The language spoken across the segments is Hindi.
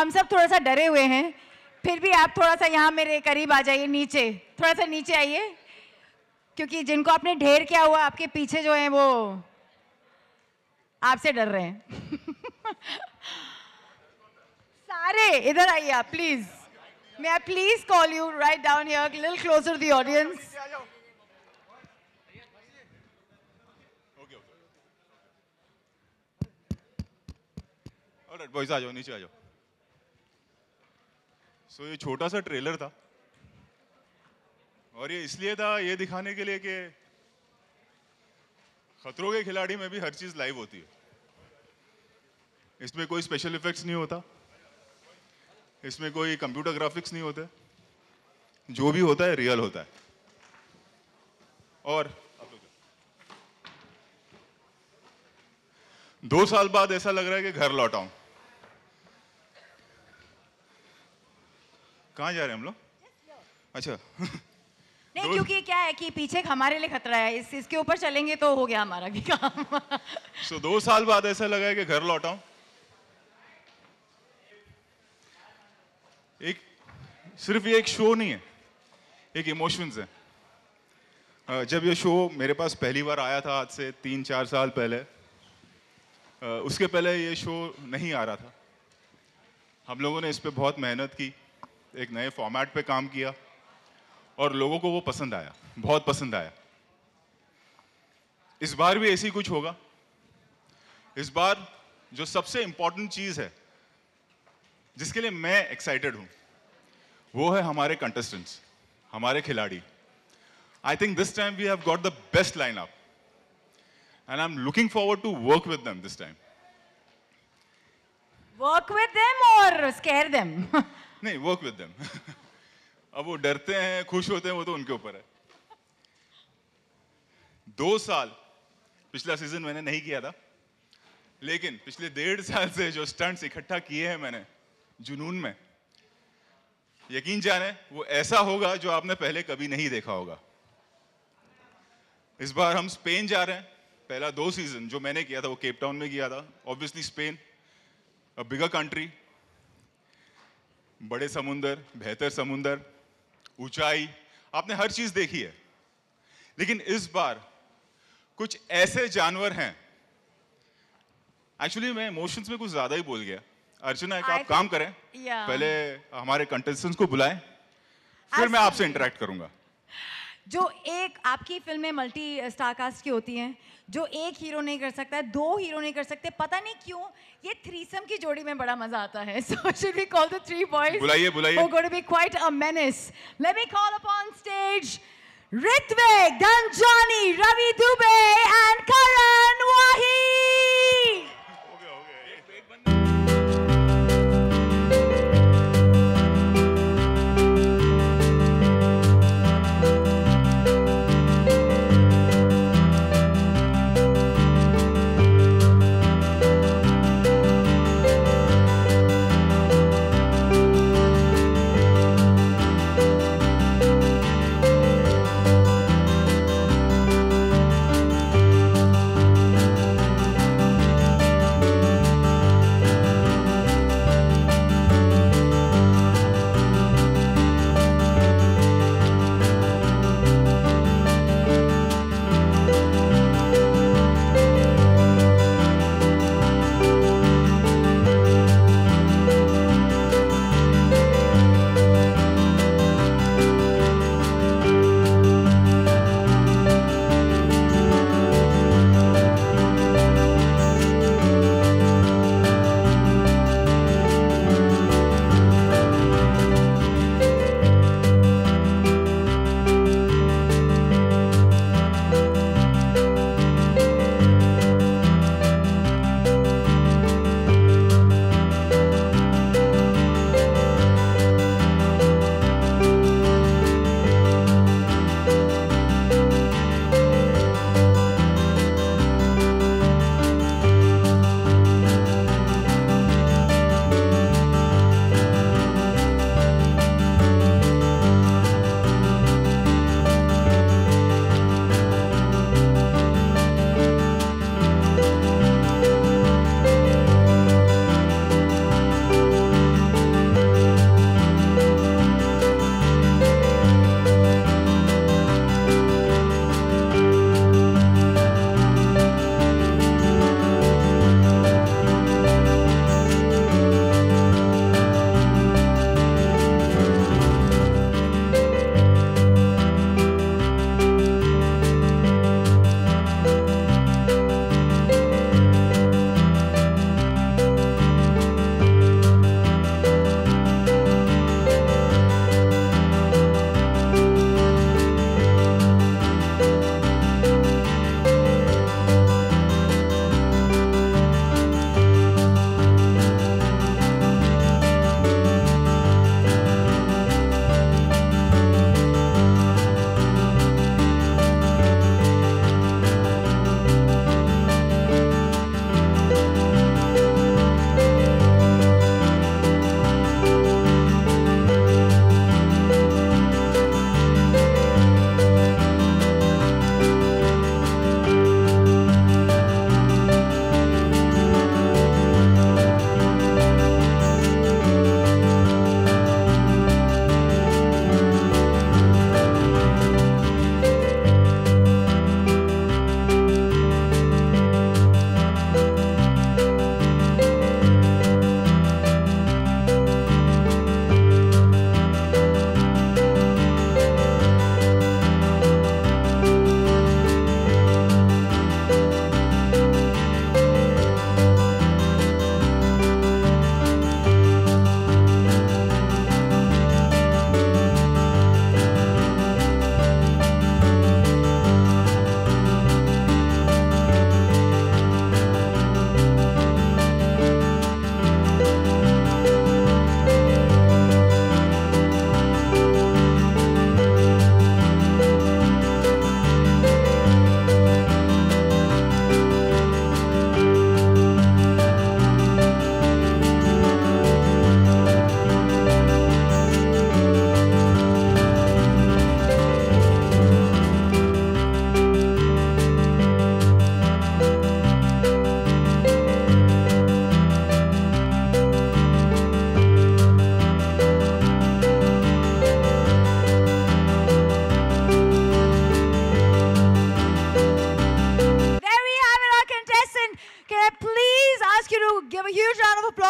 हम सब थोड़ा सा डरे हुए हैं, फिर भी आप थोड़ा सा यहाँ मेरे करीब आ जाइए, नीचे थोड़ा सा नीचे आइए, क्योंकि जिनको आपने ढेर किया हुआ आपके पीछे जो है वो आपसे डर रहे हैं। सारे इधर आइए आप please. May I please call you right down here, a little closer to the audience? Alright, boys, आ जाओ, नीचे आ जाओ। So ये छोटा सा ट्रेलर था, और ये इसलिए था, ये दिखाने के लिए कि खतरों के खिलाड़ी में भी हर चीज लाइव होती है। इसमें कोई स्पेशल इफेक्ट्स नहीं होता, इसमें कोई कंप्यूटर ग्राफिक्स नहीं होते, जो भी होता है रियल होता है। और 2 साल बाद ऐसा लग रहा है कि घर लौटा हूं। कहां जा रहे हैं हम लोग? अच्छा। नहीं, क्योंकि क्या है कि पीछे हमारे लिए खतरा है, इसके ऊपर चलेंगे तो हो गया हमारा भी काम। So 2 साल बाद ऐसा लगा है कि घर लौटा हूं। सिर्फ ये एक शो नहीं है, एक इमोशंस है। जब ये शो मेरे पास पहली बार आया था, आज से 3-4 साल पहले, उसके पहले ये शो नहीं आ रहा था। हम लोगों ने इस पे बहुत मेहनत की, एक नए फॉर्मेट पे काम किया, और लोगों को वो पसंद आया, बहुत पसंद आया। इस बार भी ऐसी कुछ होगा। इस बार जो सबसे इंपॉर्टेंट चीज है, जिसके लिए मैं एक्साइटेड हूं, वो है हमारे कंटेस्टेंट्स, हमारे खिलाड़ी। I think this time we have got the best line up, and I am looking forward to work with them this time. Work with them और स्केयर देम? नहीं, वर्क विद देम। अब वो डरते हैं, खुश होते हैं, वो तो उनके ऊपर है। 2 साल पिछला सीजन मैंने नहीं किया था, लेकिन पिछले 1.5 साल से जो स्टंट्स इकट्ठा किए हैं मैंने जुनून में, यकीन जाने वो ऐसा होगा जो आपने पहले कभी नहीं देखा होगा। इस बार हम स्पेन जा रहे हैं। पहला 2 सीजन जो मैंने किया था वो केप टाउन में किया था। ऑब्वियसली स्पेन, अ बिगर कंट्री, बड़े समुंदर, बेहतर समुंदर, ऊंचाई, आपने हर चीज देखी है। लेकिन इस बार कुछ ऐसे जानवर हैं, एक्चुअली मैं इमोशंस में कुछ ज्यादा ही बोल गया। अर्चना, एक आप काम करें, पहले हमारे कंटेस्टेंट्स को बुलाएं, फिर मैं आपसे इंटरेक्ट करूंगा। जो एक आपकी फिल्में मल्टी स्टार कास्ट की होती हैं, जो एक हीरो नहीं कर सकता है, 2 हीरो नहीं कर सकते, पता नहीं क्यों ये थ्रीसम की जोड़ी में बड़ा मजा आता है। So should we call the 3 boys? बुलाइए, बुलाइए। Who are going to be quite a menace. Let me call upon stage Ritvik, Dhanjani, Ravi Dubey and Karan Wahi.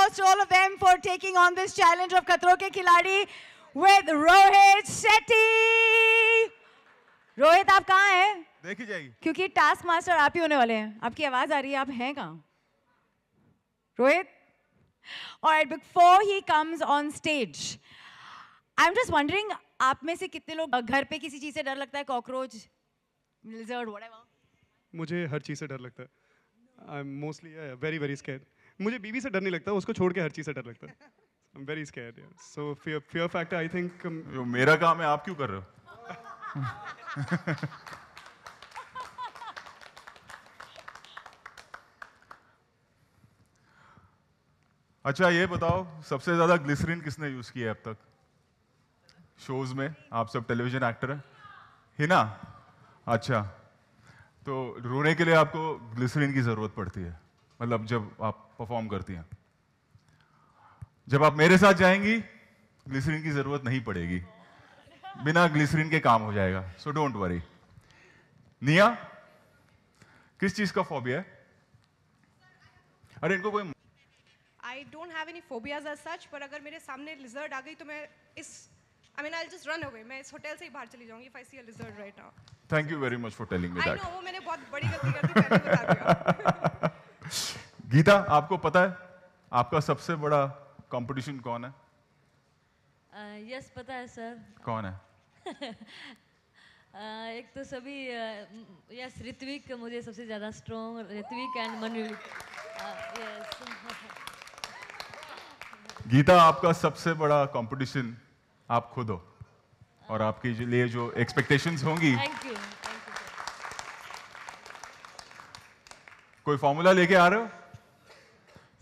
applause to all of them for taking on this challenge of Khatron Ke Khiladi with Rohit Shetty. Rohit आप कहाँ हैं? देखी जाएगी क्योंकि टास्क मास्टर आप ही होने वाले हैं. आपकी आवाज आ रही है, आप हैं कहाँ? Rohit? Alright, before he comes on stage, I'm just wondering, आप में से कितने लोग घर पे किसी चीज से डर लगता है? Cockroach, lizard, whatever? मुझे हर चीज़ से डर लगता है. I'm mostly very scared. मुझे बीवी से डर नहीं लगता, उसको छोड़ के हर चीज़ से डर लगता है. I'm very scared. Yeah. So fear factor, I think. जो मेरा काम है आप क्यों कर रहे हो? अच्छा ये बताओ, सबसे ज्यादा ग्लिसरीन किसने यूज किया है अब तक शोज में? आप सब टेलीविजन एक्टर हैं, हिना? अच्छा, तो रोने के लिए आपको ग्लिसरीन की जरूरत पड़ती है, मतलब जब आप परफॉर्म करती हैं. जब आप मेरे साथ जाएंगी ग्लिसरीन की जरूरत नहीं पड़ेगी, बिना ग्लिसरीन के काम हो जाएगा. So don't worry. निया, किस चीज का फोबिया है? अरे इनको कोई I don't have any phobias as such, पर अगर मेरे सामने lizard आ गई तो मैं I'll just run away. मैं इस होटल से ही बाहर चली जाऊंगी if I see a lizard right now. Thank you very much for telling me I that. know, वो मैंने बहुत बड़ी गलती कर दी, पहले बता दिया. गीता, आपको पता है आपका सबसे बड़ा कंपटीशन कौन है? यस पता है सर. कौन है? एक तो सभी यस ऋत्विक, मुझे सबसे ज़्यादा strong Ritvik and Manu. Yes. Geeta, आपका सबसे बड़ा कंपटीशन आप खुद हो, और आपके लिए जो एक्सपेक्टेशंस होंगी. Thank you. कोई फॉर्मूला लेके आ रहे हो?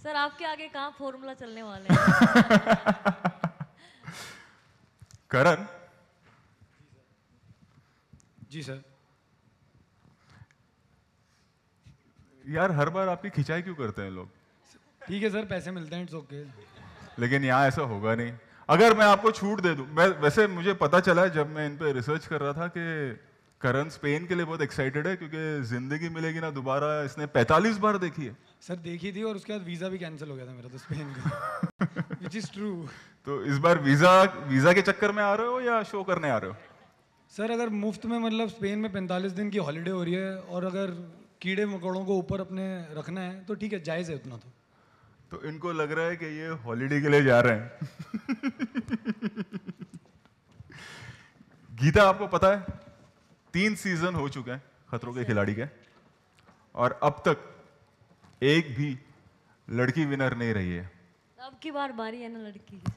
सर आपके आगे कहाँ फॉर्मूला चलने वाले हैं? करण जी सर. यार हर बार आपकी खिंचाई क्यों करते हैं लोग? ठीक है सर, पैसे मिलते हैं, इट्स ओके. लेकिन यहाँ ऐसा होगा नहीं. अगर मैं आपको छूट दे दूं, वैसे मुझे पता चला है जब मैं इन पे रिसर्च कर रहा था कि करण स्पेन के लिए बहुत एक्साइटेड है, क्योंकि जिंदगी मिलेगी ना दोबारा इसने 45 बार देखी है. सर देखी थी, और उसके बाद वीज़ा भी कैंसिल हो गया था मेरा तो स्पेन का. Which is true. तो इस बार वीजा के चक्कर में आ रहे हो या शो करने आ रहे हो? सर अगर मुफ्त में मतलब स्पेन में 45 दिन की हॉलीडे हो रही है, और अगर कीड़े मकोड़ों को ऊपर अपने रखना है तो ठीक है, जायज़ है उतना. तो इनको लग रहा है कि ये हॉलीडे के लिए जा रहे हैं. गीता, आपको पता है 3 सीजन हो चुके हैं खतरों के खिलाड़ी के, और अब तक एक भी लड़की विनर नहीं रही है. अब की बार बारी है ना लड़की की.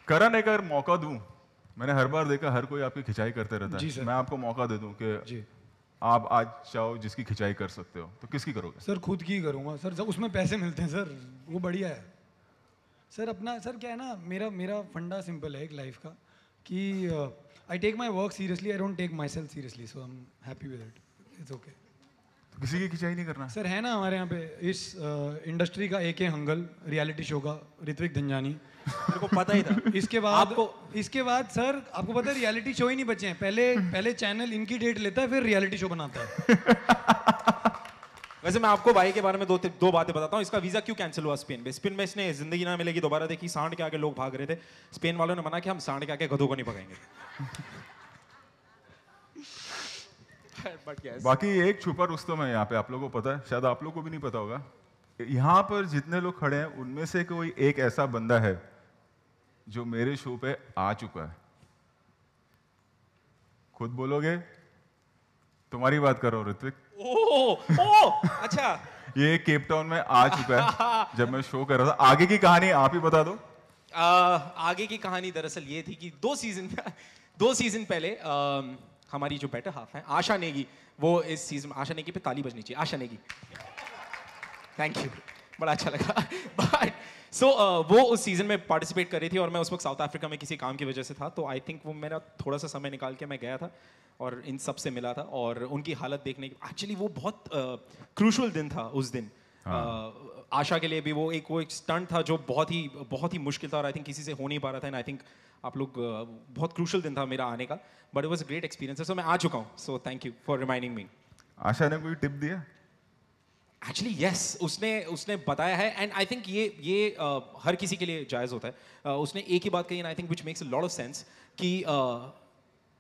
करण, एक अगर मौका दूं, मैंने हर बार देखा हर कोई आपकी खिंचाई करते रहता जी है. सर. मैं आपको मौका दे दूं कि जी आप आज चाहो जिसकी खिंचाई कर सकते हो, तो किसकी करोगे? सर खुद की करूँगा सर, जब उसमें पैसे मिलते हैं सर, वो बढ़िया है सर. अपना सर क्या है ना, मेरा फंडा सिंपल है एक लाइफ का, कि I take my work seriously, I don't take my self seriously, so I am happy with it. It's okay. तो किसी की खिंचाई नहीं करना? सर है ना हमारे यहाँ पे इस इंडस्ट्री का AK हंगल, रियलिटी शो का ऋत्विक धनजानी. मेरे को पता ही था. इसके बाद सर आपको पता है रियलिटी शो ही नहीं बचे हैं. पहले चैनल इनकी डेट लेता है, फिर रियलिटी शो बनाता है. वैसे मैं आपको भाई के बारे में दो बातें बताता हूँ. इसका वीजा क्यों कैंसिल हुआ स्पेन में? स्पेन में इसने जिंदगी ना मिलेगी दोबारा देखी. सांड के आगे लोग भाग रहे थे, स्पेन वालों ने मना किया, हम सांड के आगे गधों को नहीं भगाएंगे. बाकी एक छुपा रुस्तम है यहाँ पे, आप लोगों को पता है, शायद आप लोगों को भी नहीं पता होगा. यहाँ पर जितने लोग खड़े हैं उनमें से कोई एक ऐसा बंदा है जो मेरे शो पे आ चुका है. खुद बोलोगे? तुम्हारी बात कर रहा हूँ ऋत्विक. ओह अच्छा. ये केप टाउन में आ चुका है जब मैं शो कर रहा था. आगे की कहानी आप ही बता दो. आगे की कहानी दरअसल ये थी कि 2 सीजन पहले हमारी जो बेटर हाफ है आशा नेगी, वो इस सीजन, आशा नेगी पे ताली बजनी चाहिए. आशा नेगी, थैंक यू, बड़ा अच्छा लगा. बट वो उस सीजन में पार्टिसिपेट कर रही थी, और मैं उस वक्त साउथ अफ्रीका में किसी काम की वजह से था. तो आई थिंक वो मेरा थोड़ा सा समय निकाल के मैं गया था और इन सब से मिला था, और उनकी हालत देखने की, एक्चुअली वो बहुत क्रूशल दिन था उस दिन. आशा के लिए भी वो एक स्टंट था जो बहुत ही मुश्किल था, और आई थिंक किसी से हो नहीं पा रहा था. एंड आई थिंक आप लोग बहुत क्रूशल दिन था मेरा आने का, but it was a great experience. So मैं आ चुका हूँ, so thank you for reminding me. Asha ने कोई टिप दिया? एक्चुअली यस, उसने बताया है एंड आई थिंक ये हर किसी के लिए जायज़ होता है। उसने एक ही बात कही and I think which makes a lot of sense कि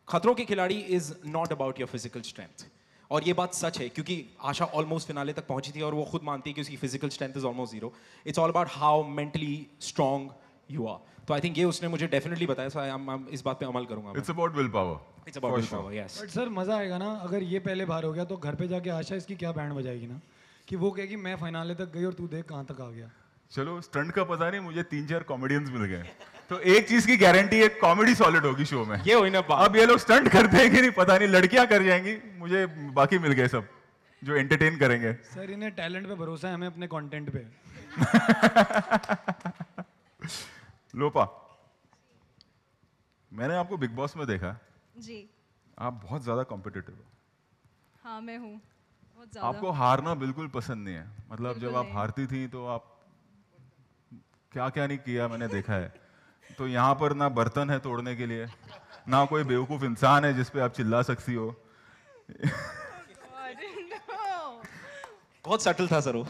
खतरों के खिलाड़ी is not about your physical strength. और ये बात सच है क्योंकि आशा ऑलमोस्ट फिनाले तक पहुंची थी और वो खुद मानती है कि उसकी physical strength is almost zero. It's all about how mentally strong you are. तो आई थिंक ये उसने मुझे डेफिनेटली बताया, सो आई इस बात पे अमल करूंगा। It's about will power. It's about will power, yes. But sir मज़ा आएगा ना अगर ये पहले बार हो गया तो घर पे जाके आशा इसकी क्या बैंड बजाएगी ना कि वो कहेगी मैं फाइनले तक गई और तू देख कहाँ तक आ गया। चलो स्टंट का पता नहीं, मुझे 3-4 कॉमेडियंस मिल गए, तो एक चीज की गारंटी है, कॉमेडी सॉलिड होगी शो में। ये हुई ना बात। अब ये लोग स्टंट करते हैं कि नहीं पता नहीं, लड़कियां कर जाएंगी, मुझे बाकी मिल गए सब जो एंटरटेन करेंगे। सर इन्हें टैलेंट पे भरोसा है, हमें अपने कंटेंट पे। लोपा, मैंने आपको बिग बॉस में देखा, जी आप बहुत ज्यादा कॉम्पिटिटिव हो। हाँ मैं हूँ बहुत ज़्यादा। आपको हारना बिल्कुल पसंद नहीं है, मतलब जब बिल्कुल आप नहीं। हारती थी तो आप क्या क्या नहीं किया मैंने देखा है। तो यहाँ पर ना बर्तन है तोड़ने के लिए, ना कोई बेवकूफ इंसान है जिस पे आप चिल्ला सकती हो। बहुत सटल था सर वो।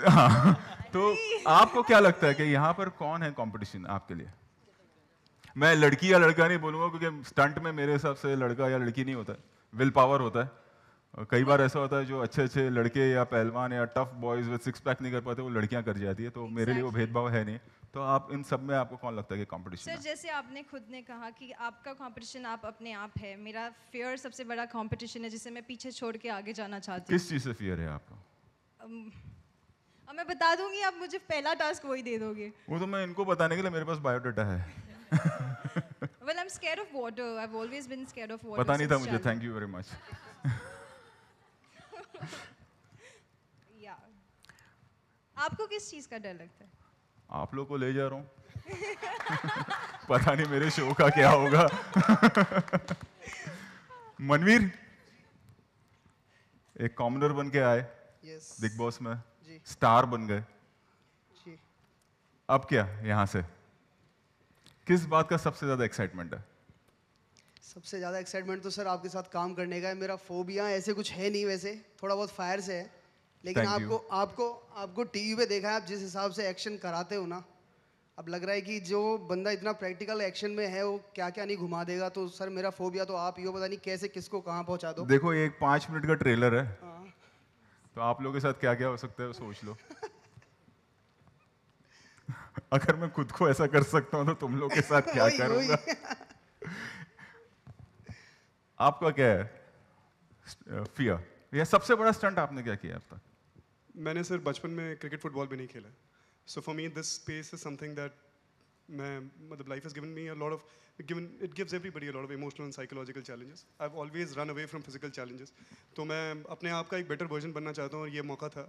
हाँ, तो आपको क्या लगता है कि यहाँ पर कौन है कंपटीशन आपके लिए? मैं लड़की या लड़का नहीं बोलूंगा क्योंकि स्टंट में मेरे हिसाब से लड़का या लड़की नहीं होता है, विल पावर होता है। और कई बार ऐसा होता है जो अच्छे अच्छे लड़के या पहलवान या tough boys with six pack नहीं कर पाते, वो लड़कियां कर जाती है, तो मेरे लिए वो भेदभाव है नहीं। तो आप इन सब में आपको कौन लगता है कि कंपटीशन सर है? जैसे आपने खुद ने कहा कि आपका कंपटीशन आप अपने आप है, मेरा फियर सबसे बड़ा कंपटीशन है जिसे मैं पीछे छोड़ के आगे जाना चाहती हूँ। किस चीज से फियर है आपको? अब मैं बता दूंगी, आप मुझे पहला टास्क वही दे दोगे। वो तो मैं इनको बताने के लिए मेरे पास बायोडाटा है। Well, I'm scared of water. I've always been scared of water. पता नहीं था since मुझे, childhood. Thank you very much. Yeah. आपको किस चीज का डर लगता है? आप लोग को ले जा रहा हूँ। पता नहीं मेरे शो का क्या होगा। मनवीर, एक कॉमनर बन के आए यस बिग बॉस में, जी स्टार बन गए, जी। अब क्या यहाँ से किस बात का सबसे ज्यादा एक्साइटमेंट है? सबसे ज़्यादा एक्साइटमेंट तो सर आपके साथ काम करने का है। मेरा फोबिया ऐसे कुछ है नहीं, वैसे थोड़ा बहुत फायर से है, लेकिन Thank you. आपको टीवी पे देखा है, आप जिस हिसाब से एक्शन कराते हो ना, अब लग रहा है कि जो बंदा इतना प्रैक्टिकल एक्शन में है वो क्या क्या नहीं घुमा देगा। तो सर मेरा फोबिया तो आप ही हो, पता नहीं कैसे किसको कहाँ पहुँचा दो। देखो ये एक 5 मिनट का ट्रेलर है, हाँ। तो आप लोगों के साथ क्या क्या हो सकता है वो सोच लो। अगर मैं खुद को ऐसा कर सकता हूँ तो तुम लोग के साथ क्या वही, करूंगा? आपका क्या है फियर? या सबसे बड़ा स्टंट आपने क्या किया अब तक? मैंने सर बचपन में क्रिकेट फुटबॉल भी नहीं खेला, so for me this space is something that मैं मतलब life has given me a lot of it gives everybody a lot of emotional and psychological challenges. I have always run away from physical challenges, तो मैं अपने आप का एक बेटर वर्जन बनना चाहता हूँ और ये मौका था।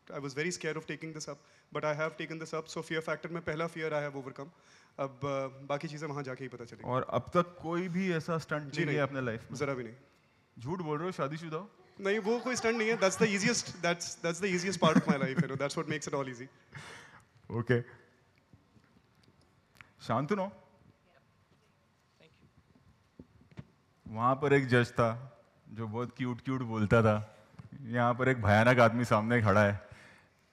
I was very scared of taking this up, but I have taken this up. So fear factor में पहला fear I have overcome. अब बाकी चीजें वहाँ जाके ही पता चलेगी। और अब तक कोई भी ऐसा स्टंट जी नहीं नहीं, किया अपने लाइफ में? जरा भी नहीं। झूठ बोल रहे हो, शादीशुदा हो? नहीं, वो कोई स्टंट नहीं है। That's the easiest part of my life. You know, that's what makes it all easy. Okay, Shantanu, वहां पर एक जज था जो बहुत क्यूट बोलता था, यहाँ पर एक भयानक आदमी सामने खड़ा है,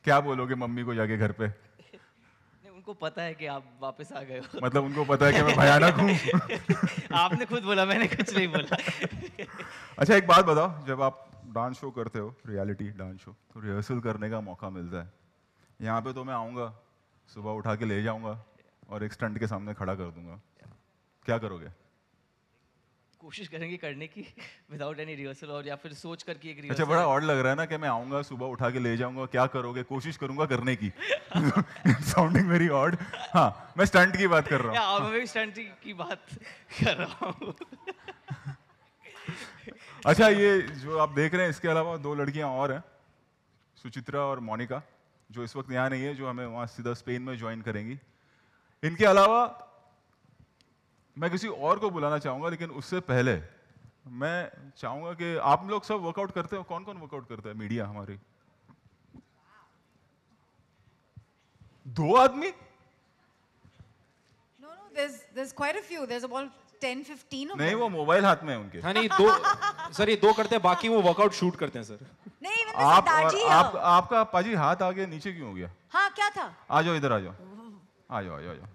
क्या बोलोगे मम्मी को जाके घर पे? नहीं, उनको पता है कि आप वापस आ गए हो। मतलब उनको पता है कि मैं भयानक हूँ? आपने खुद बोला, मैंने कुछ नहीं बोला। अच्छा एक बात बताओ, जब आप डांस शो करते हो, रियलिटी डांस शो, तो रिहर्सल करने का मौका मिलता है, यहाँ पे तो मैं आऊँगा, सुबह उठा के ले जाऊँगा और एक स्टंट के सामने खड़ा कर दूंगा, क्या करोगे? कोशिश करेंगे करने की विदाउट एनी रिहर्सल, और या फिर सोच करके एक अच्छा, रिहर्सल। बड़ा ऑड लग रहा है ना कि मैं आऊँगा, सुबह उठा के ले जाऊँगा, क्या करोगे? कोशिश करूँगा करने की। Sounding very odd. हाँ, मैं स्टंट की बात कर रहा हूँ। मैं भी स्टंट की बात कर रहा हूँ। अच्छा, ये जो आप देख रहे हैं, इसके अलावा 2 लड़कियां और हैं, सुचित्रा और मोनिका, जो इस वक्त यहाँ नहीं है, जो हमें वहाँ सीधा स्पेन में ज्वाइन करेंगी। इनके अलावा मैं किसी और को बुलाना चाहूँगा, लेकिन उससे पहले मैं चाहूँगा कि आप लोग सब वर्कआउट करते हो। कौन कौन वर्कआउट करता है? मीडिया हमारी 2 आदमी? No, there's quite a few. There's about 10-15 हो नहीं, वो मोबाइल हाथ में है उनके। हाँ नहीं, दो सर ये दो करते हैं, बाकी वो वर्कआउट शूट करते हैं सर। नहीं आपका पाजी हाथ आगे नीचे क्यों हो गया? हाँ क्या था? आ जाओ इधर, आ जाओ, आ जाओ, आ जाओ।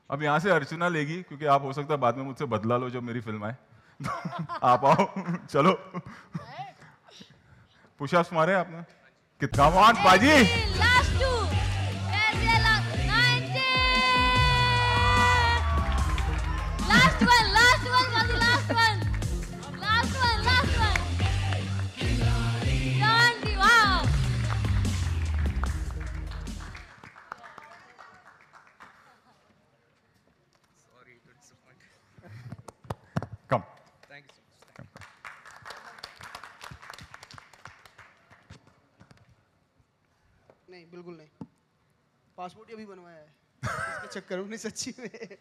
अब यहाँ से अर्चना लेगी, क्योंकि आप हो सकता है बाद में मुझसे बदला लो जब मेरी फिल्म आए। आप आओ, चलो। पुशअप्स मारे आपने? कितना मान पाजी? लास्ट टू लास्ट वन पाजी, लास्ट वन। वाओ। कम। नहीं, बिल्कुल नहीं। पासपोर्ट ही अभी बनवाया है, इसके चक्कर में नहीं सच्ची में।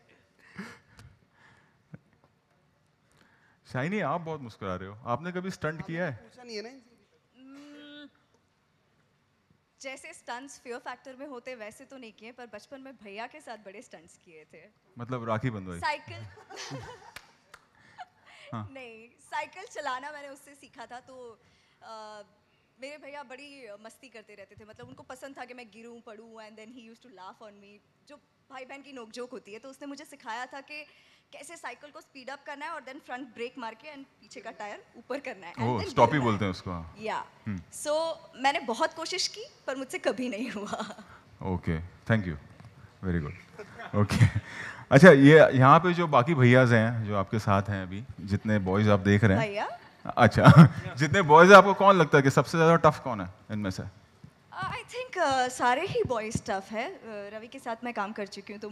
शाइनी, आप बहुत मुस्कुरा रहे हो, आपने कभी स्टंट किया है? पूछा नहीं है ना। जैसे स्टंट्स फियर फैक्टर में होते वैसे तो नहीं किए, पर बचपन में भैया के साथ बड़े स्टंट्स किए थे। मतलब राखी बंधवाई? साइकिल हाँ। नहीं, साइकिल चलाना मैंने उससे सीखा था। तो मेरे भैया बड़ी मस्ती करते रहते थे, मतलब उनको पसंद था कि मैं गिरूं पड़ूं, and then he used to laugh on me. जो भाई बहन की नोकझोंक होती है, तो उसने मुझे सिखाया था कि कैसे साइकिल को स्पीड अप करना है और देन फ्रंट ब्रेक मार के एंड पीछे का टायर ऊपर करना है। ओह, स्टॉप ही बोलते हैं उसको। या सो मैंने बहुत कोशिश की, पर मुझसे कभी नहीं हुआ। Okay, thank you, very good. Okay, अच्छा, ये यहाँ पे जो बाकी भैयाज हैं जो आपके साथ हैं अभी, जितने बॉयज आप देख रहे हैं, भैया? अच्छा, जितने बॉयज आपको कौन लगता है कि सबसे ज्यादा टफ कौन है इनमें से? आई थिंक सारे ही बॉयज टफ है। रवि के साथ मैं काम कर चुकी हूँ, तो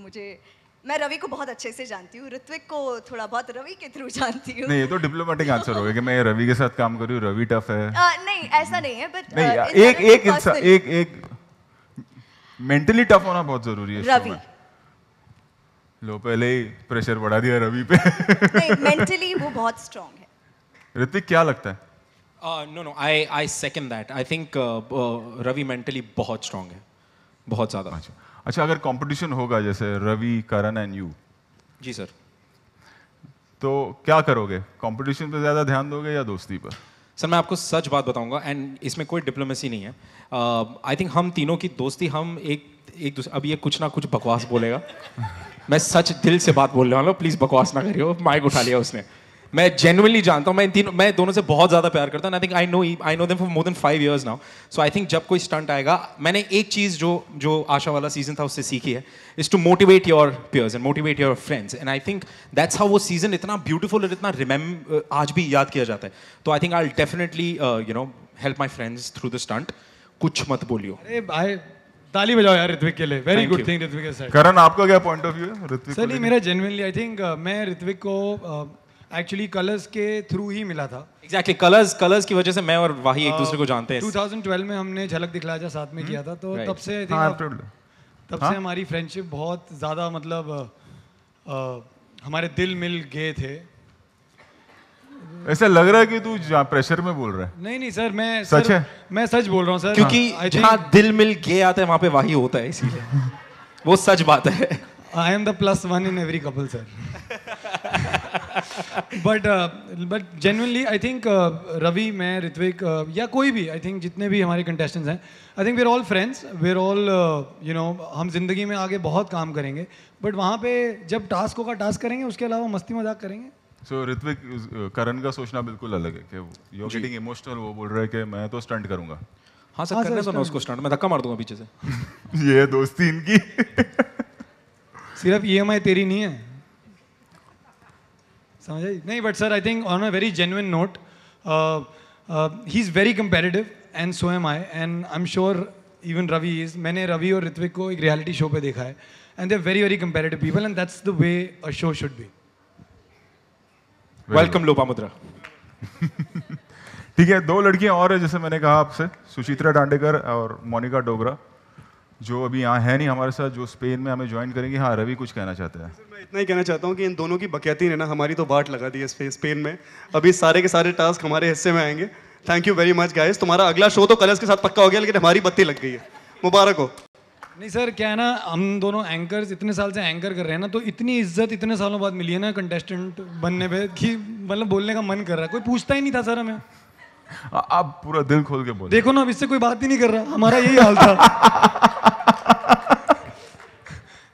मैं रवि को बहुत अच्छे से जानती हूँ, ऋत्विक को थोड़ा बहुत रवि के थ्रू जानती हूँ। नहीं, ये तो डिप्लोमेटिक आंसर हो गया कि मैं रवि के साथ काम कर रही हूँ, रवि टफ है। नहीं, ऐसा नहीं है, बट नहीं, एक मेंटली टफ होना बहुत जरूरी है। रवि, लो, पहले ही प्रेशर बढ़ा दिया रवि पे। नहीं, मेंटली वो बहुत स्ट्रांग है। ऋत्विक, क्या लगता है? No, I second that. I think Ravi mentally बहुत स्ट्रांग है, बहुत ज़्यादा। अच्छा, अगर कंपटीशन होगा जैसे रवि, करण एंड यू। जी सर। तो क्या करोगे? कंपटीशन पे ज़्यादा ध्यान दोगे या दोस्ती पर? सर, मैं आपको सच बात बताऊंगा, एंड इसमें कोई डिप्लोमेसी नहीं है। आई थिंक हम तीनों की दोस्ती, हम एक दूसरे, अब ये कुछ ना कुछ बकवास बोलेगा, मैं सच दिल से बात बोल रहा हूँ, प्लीज़ बकवास ना करियो। माइक उठा लिया उसने। मैं जेन्युइनली जानता हूँ, मैं दोनों से बहुत ज़्यादा प्यार करता हूँ। आई think I know them for more than 5 years now. So I think जब कोई स्टंट आएगा, मैंने एक चीज़ जो आशा वाला सीजन था उससे सीखी है, is to motivate your peers and motivate your friends, and I think that's how वो सीजन इतना ब्यूटीफुल और इतना आज भी याद किया जाता है। तो I think I will definitely help my friends through the stunt. कुछ मत बोलियो। अरे भाई, ताली बजाओ यार ऋत्विक के लिए, वेरी गुड थिंग ऋत्विक के साथ। करण, आपका क्या पॉइंट ऑफ व्यू है ऋत्विक? सर नहीं, मेरा जेन्युइनली आई थिंक मैं ऋत्विक को एक्चुअली कलर्स के थ्रू ही मिला था। एग्जैक्टली, कलर्स की वजह से मैं और वाही एक दूसरे को जानते हैं। 2012 में हमने झलक दिखला जा साथ में किया था, तो तब से तब से हमारी फ्रेंडशिप बहुत ज़्यादा, मतलब हमारे दिल मिल गए थे। ऐसा लग रहा है कि तू प्रेशर में बोल रहा है। नहीं सर, मैं सच बोल रहा हूँ सर, क्योंकि जहाँ दिल मिल गए आता है वहाँ पे वाही होता है, इसीलिए वो सच बात है। I am the +1 in every couple sir. But genuinely I think Ravi, मैं, ऋत्विक या कोई भी, आई थिंक जितने भी हमारे कंटेस्टेंट्स हैं, I think we are all friends, we are all हम जिंदगी में आगे बहुत काम करेंगे, बट वहाँ पे जब टास्क होगा टास्क करेंगे, उसके अलावा मस्ती मजाक करेंगे। सो ऋत्विक, करण का सोचना बिल्कुल अलग है कि यू आर गेटिंग इमोशनल। वो बोल रहा है कि मैं तो स्टंट करूंगा। हाँ सर, करने दो ना उसको स्टंट, मैं धक्का मार दूंगा पीछे से। ये दोस्ती इनकी। सिर्फ EMI तेरी नहीं है, समझ आई? नहीं, but sir I think on a very genuine note, he is very competitive and so am I, and I am sure even Ravi is. मैंने रवि और ऋत्विक को एक रियलिटी शो पे देखा है, and they are very very competitive people, and that's the way a show should be. Welcome Lopamudra. ठीक है, 2 लड़कियां और है, जैसे मैंने कहा आपसे, सुचित्रा दांडेकर और मोनिका डोगरा, जो अभी यहाँ है नहीं हमारे साथ, जो स्पेन में हमें ज्वाइन करेंगे। हाँ, रवि कुछ कहना चाहते हैं। मैं इतना ही कहना चाहता हूँ कि इन दोनों की बकैती ने ना हमारी तो बाट लगा दी है स्पेन में। अभी सारे के सारे टास्क हमारे हिस्से में आएंगे। Thank you very much guys. तुम्हारा अगला शो तो कलर्स के साथ पक्का हो गया, लेकिन हमारी बत्ती लग गई है। मुबारक हो। नहीं सर, क्या है ना, हम दोनों एंकर्स इतने साल से एंकर कर रहे हैं ना, तो इतनी इज्जत इतने सालों बाद मिली है ना कंटेस्टेंट बनने पे कि मतलब बोलने का मन कर रहा है। कोई पूछता ही नहीं था सर हमें। आप पूरा दिल खोल के बोलो। देखो ना, अब इससे कोई बात ही नहीं कर रहा, हमारा यही हाल था।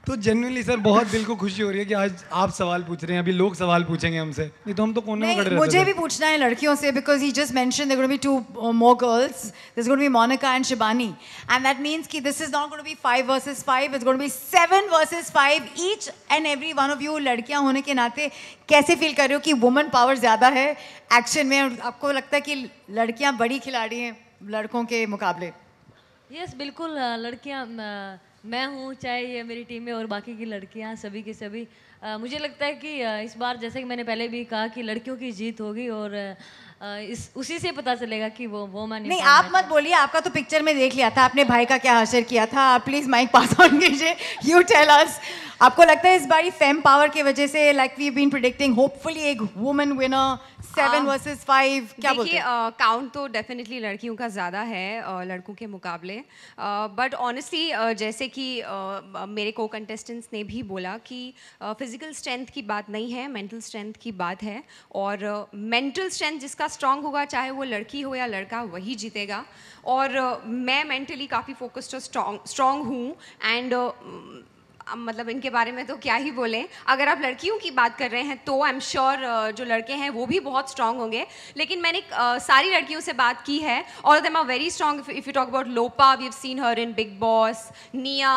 तो जेन्युइनली सर बहुत दिल को खुशी हो रही है कि आज आप सवाल पूछ रहे हैं, अभी लोग सवाल पूछेंगे हमसे, नहीं तो हम तो कोने में खड़े रहते। मुझे भी पूछना है लड़कियों से, because he just mentioned there going to be 2 more girls. There's going to be Monica and Shibani, and that means कि this is not going to be 5 versus 5. It's going to be 7 versus 5. Each and every one of you लड़कियां होने के नाते कैसे फील कर रहे हो कि वुमन पावर ज्यादा है एक्शन में, और आपको लगता है कि लड़कियां बड़ी खिलाड़ी हैं लड़कों के मुकाबले? यस बिल्कुल, लड़कियां, मैं हूँ, चाहे ये मेरी टीम में और बाकी की लड़कियाँ सभी के सभी, मुझे लगता है कि इस बार जैसे कि मैंने पहले भी कहा कि लड़कियों की जीत होगी, और उसी से पता चलेगा कि वो मैंने नहीं, आप मत बोलिए, आपका तो पिक्चर में देख लिया था, अपने भाई का क्या हशर किया था। आप प्लीज माइक पास ऑन कीजिए, यू टेल अस, आपको लगता है इस बारी फेम पावर की वजह से, like we been predicting, hopefully एक वुमेन विनर 7 versus 5, क्या बोलते हैं? काउंट तो डेफिनेटली लड़कियों का ज़्यादा है लड़कों के मुकाबले, बट ऑनेस्टली जैसे कि मेरे को कंटेस्टेंट्स ने भी बोला कि फिजिकल स्ट्रेंथ की बात नहीं है, मेंटल स्ट्रेंथ की बात है, और मेंटल स्ट्रेंथ जिसका स्ट्रांग होगा, चाहे वो लड़की हो या लड़का, वही जीतेगा। और मैं मेंटली काफ़ी फोकस्ड और स्ट्रांग हूँ, एंड मतलब इनके बारे में तो क्या ही बोलें। अगर आप लड़कियों की बात कर रहे हैं तो आई एम श्योर जो लड़के हैं वो भी बहुत स्ट्रांग होंगे, लेकिन मैंने सारी लड़कियों से बात की है, all of them are very strong. If you talk about Lopa, we have seen her in Bigg Boss, Nia,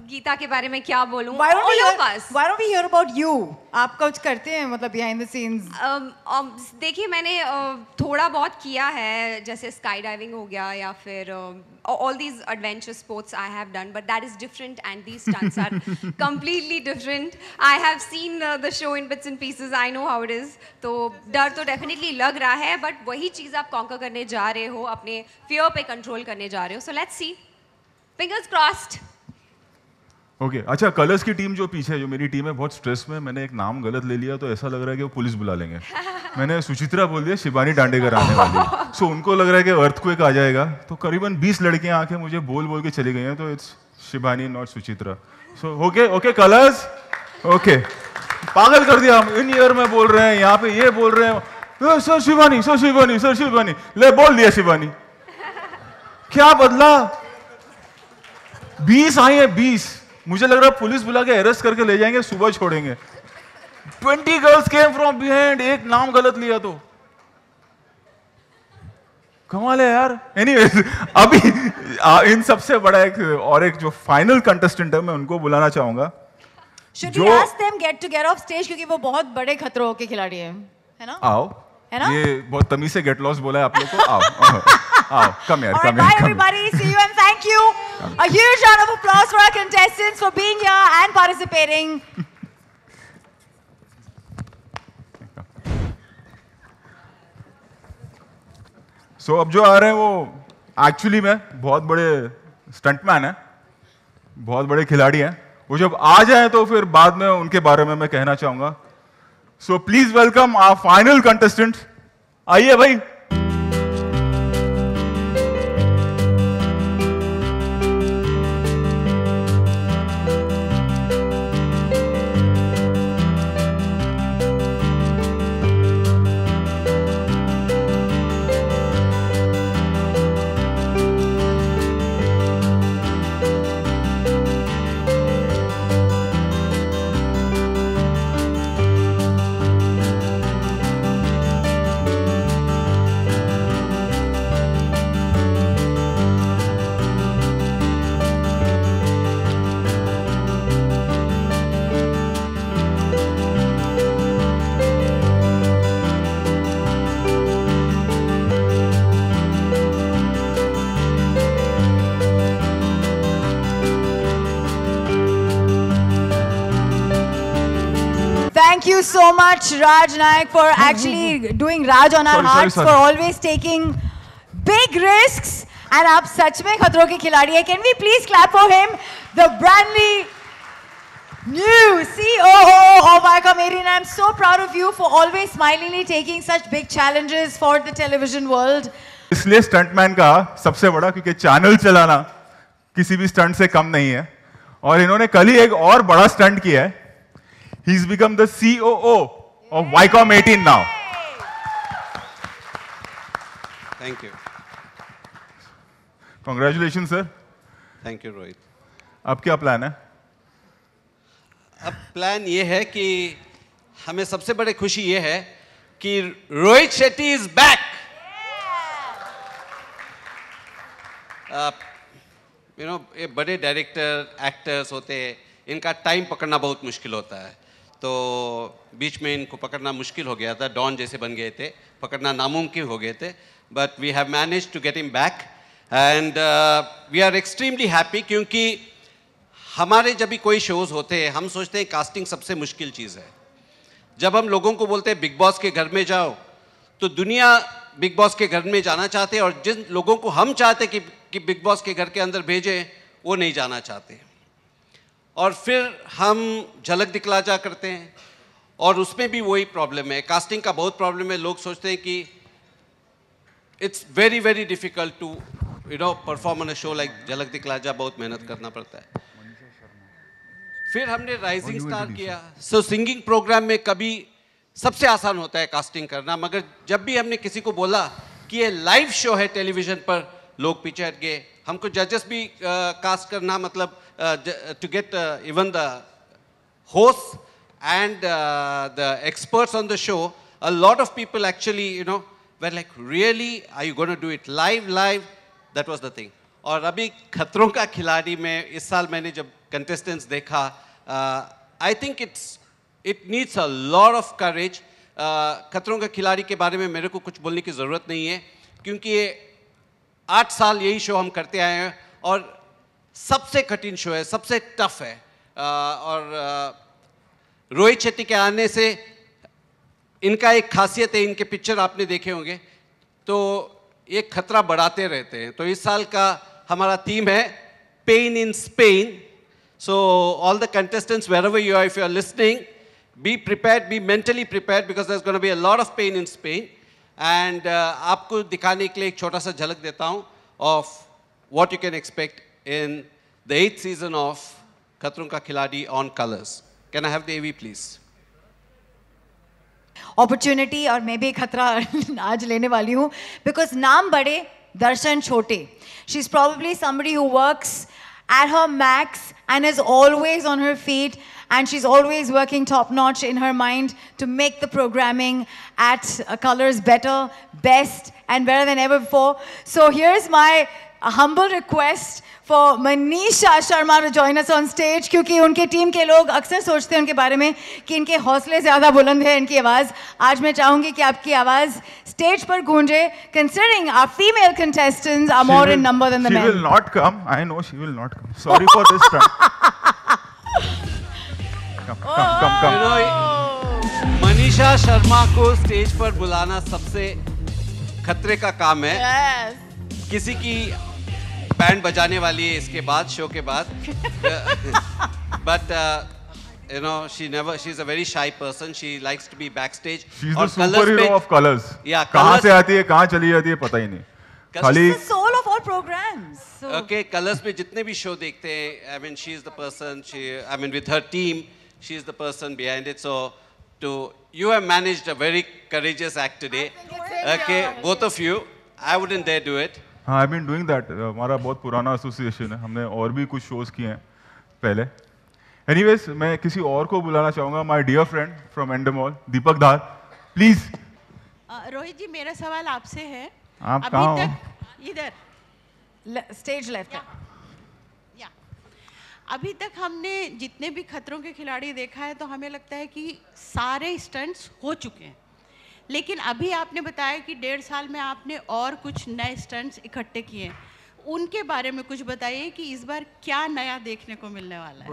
Geeta के बारे में क्या बोलूं, Why don't we hear about you? आप कुछ करते हैं मतलब behind the scenes? देखिए, मैंने थोड़ा बहुत किया है, जैसे स्काई डाइविंग हो गया, या फिर all these adventure sports I have done, but that is different, and these stunts are completely different. I have seen the show in bits and pieces. I know how it is. तो डर तो definitely लग रहा है, but वही चीज़ आप conquer करने जा रहे हो, अपने fear पे control करने जा रहे हो. So let's see. Fingers crossed. Okay अच्छा, कलर्स की टीम जो पीछे है, जो मेरी टीम है, बहुत स्ट्रेस में, मैंने एक नाम गलत ले लिया तो ऐसा लग रहा है कि वो पुलिस बुला लेंगे। मैंने सुचित्रा बोल दिया, शिबानी डांडेकर आने वाली है। सो उनको लग रहा है कि अर्थक्वेक आ जाएगा, तो करीबन 20 लड़कियां आके मुझे बोल के चली गई हैं, तो it's Shibani not Suchitra. So okay colours, okay, पागल कर दिया हम, इन ईयर में बोल रहे हैं, यहाँ पे ये बोल रहे हैं, sir Shibani, sir Shibani, sir Shibani, ले बोल दिया शिबानी। क्या बदला? 20 आई है, 20। मुझे लग रहा है पुलिस बुला के अरेस्ट करके ले जाएंगे, सुबह छोड़ेंगे। 20 गर्ल्स केम फ्रॉम बिहाइंड, एक नाम गलत लिया तो कमाल है यार। एनीवेज, अभी इन सबसे बड़ा एक जो फाइनल कंटेस्टेंट है, मैं उनको बुलाना चाहूंगा। Should we ask them get off stage, क्योंकि वो बहुत बड़े खतरों के खिलाड़ी हैं, है ना? आओ, है ना? ये बहुत तमीज से गेट लॉस बोला है आप लोग को। आओ आओ, come here, come here. Bye everybody, see you and thank you. A huge round of applause for our contestants for being here and participating. So अब जो आ रहे हैं वो एक्चुअली में बहुत बड़े स्टंटमैन हैं, बहुत बड़े खिलाड़ी हैं। वो जब आ जाए तो फिर बाद में उनके बारे में मैं कहना चाहूंगा। So please welcome our final contestant. आइए भाई। Thank you so much, Raj Nayak, for actually doing Raj on our hearts, for always taking big risks. And आप सच में खतरों के खिलाड़ी हैं. Can we please clap for him, the brandly new COO of iComedian. I'm so proud of you for always smilingly taking such big challenges for the television world. इसलिए स्टंटमैन का सबसे बड़ा, क्योंकि चैनल चलाना किसी भी स्टंट से कम नहीं है, और इन्होंने कल ही एक और बड़ा स्टंट किया है. He is become the COO of Viacom 18 now. Thank you. Congratulations, sir. Thank you, Rohit. अब क्या प्लान है? अब प्लान ये है कि हमें सबसे बड़ी खुशी ये है कि Rohit Shetty is back. You know, ये बड़े डायरेक्टर एक्टर्स होते हैं, इनका टाइम पकड़ना बहुत मुश्किल होता है. तो बीच में इनको पकड़ना मुश्किल हो गया था, डॉन जैसे बन गए थे, पकड़ना नामुमकिन हो गए थे. But we have managed to get him back and we are extremely happy, क्योंकि हमारे जब भी कोई शोज़ होते हैं हम सोचते हैं कास्टिंग सबसे मुश्किल चीज़ है. जब हम लोगों को बोलते हैं बिग बॉस के घर में जाओ, तो दुनिया बिग बॉस के घर में जाना चाहते हैं, और जिन लोगों को हम चाहते कि बिग बॉस के घर के अंदर भेजें, वो नहीं जाना चाहते. और फिर हम झलक दिखला जा करते हैं, और उसमें भी वही प्रॉब्लम है, कास्टिंग का बहुत प्रॉब्लम है. लोग सोचते हैं कि it's very very difficult to you know perform on a show like Jhalak Dikhla जा. बहुत मेहनत करना पड़ता है. फिर हमने राइजिंग स्टार किया. सो सिंगिंग प्रोग्राम में कभी सबसे आसान होता है कास्टिंग करना, मगर जब भी हमने किसी को बोला कि ये लाइव शो है टेलीविजन पर, लोग पीछे हट गए. हमको जजेस भी कास्ट करना, मतलब to get even the hosts and the experts on the show, a lot of people actually, you know, were like, really, are you going to do it live? That was the thing. और अभी खतरों का खिलाड़ी में इस साल मैंने जब contestants देखा, I think it needs a lot of courage. खतरों का खिलाड़ी के बारे में मेरे को कुछ बोलने की ज़रूरत नहीं है, क्योंकि ये 8 साल यही शो हम करते आए हैं, और सबसे कठिन शो है, सबसे टफ है. और रोहित शेट्टी के आने से इनका एक खासियत है, इनके पिक्चर आपने देखे होंगे, तो ये खतरा बढ़ाते रहते हैं. तो इस साल का हमारा थीम है pain in Spain. So all the contestants wherever you are, if you are listening, be prepared, be mentally prepared, because there's going to be a lot of pain in Spain. And आपको दिखाने के लिए एक छोटा सा झलक देता हूँ of what you can expect in the 8th season of Khatron Ka Khiladi on Colors. Can I have the AV, please? Opportunity, और मैं भी खतरा आज लेने वाली हूँ, because नाम बड़े, दर्शन छोटे. She's probably somebody who works at her max and is always on her feet, and she's always working top notch in her mind to make the programming at Colors better, best, and better than ever before. So here's my humble request for Manisha Sharma to join us on stage, क्योंकि उनके टीम के लोग अक्सर सोचते हैं उनके बारे में कि इनके हौसले ज़्यादा बुलंद है इनकी आवाज़. आज मैं चाहूँगी कि आपकी आवाज़ स्टेज पर गूंजे, considering our female contestants are more in number than the men. She will not come. I know she will not come. Sorry for this time. Come. You know, Manisha Sharma को स्टेज पर बुलाना सबसे खतरे का काम है. Yes. किसी की बैंड बजाने वाली है इसके बाद, शो के बाद. But you know, she's a very shy person. She likes to be backstage. She's the superhero of Colors. Yeah, कहाँ से आती है, कहाँ चली जाती है, पता ही नहीं. खाली She's the soul of all programs. So. Okay, Colors में जितने भी शो देखते हैं, I mean, she's the person. I mean, with her team, she's the person behind it. So, you have managed a very courageous act today. Okay, both of you. I wouldn't dare do it. हाँ, I've been doing that. हमारा बहुत पुराना एसोसिएशन है, हमने और भी कुछ शोज किए हैं पहले. Anyways, मैं किसी और को बुलाना चाहूँगा. My dear friend from Endemol, Deepak Dhar, please. Rohit जी, मेरा सवाल आपसे है. आप कहाँ हो? इधर. Stage left. या. अभी तक हमने जितने भी खतरों के खिलाड़ी देखा है, तो हमें लगता है कि सारे स्टंट्स हो चुके हैं. लेकिन अभी आपने बताया कि 1.5 साल में आपने और कुछ नए स्टंट्स इकट्ठे किए. उनके बारे में कुछ बताइए कि इस बार क्या नया देखने को मिलने वाला है.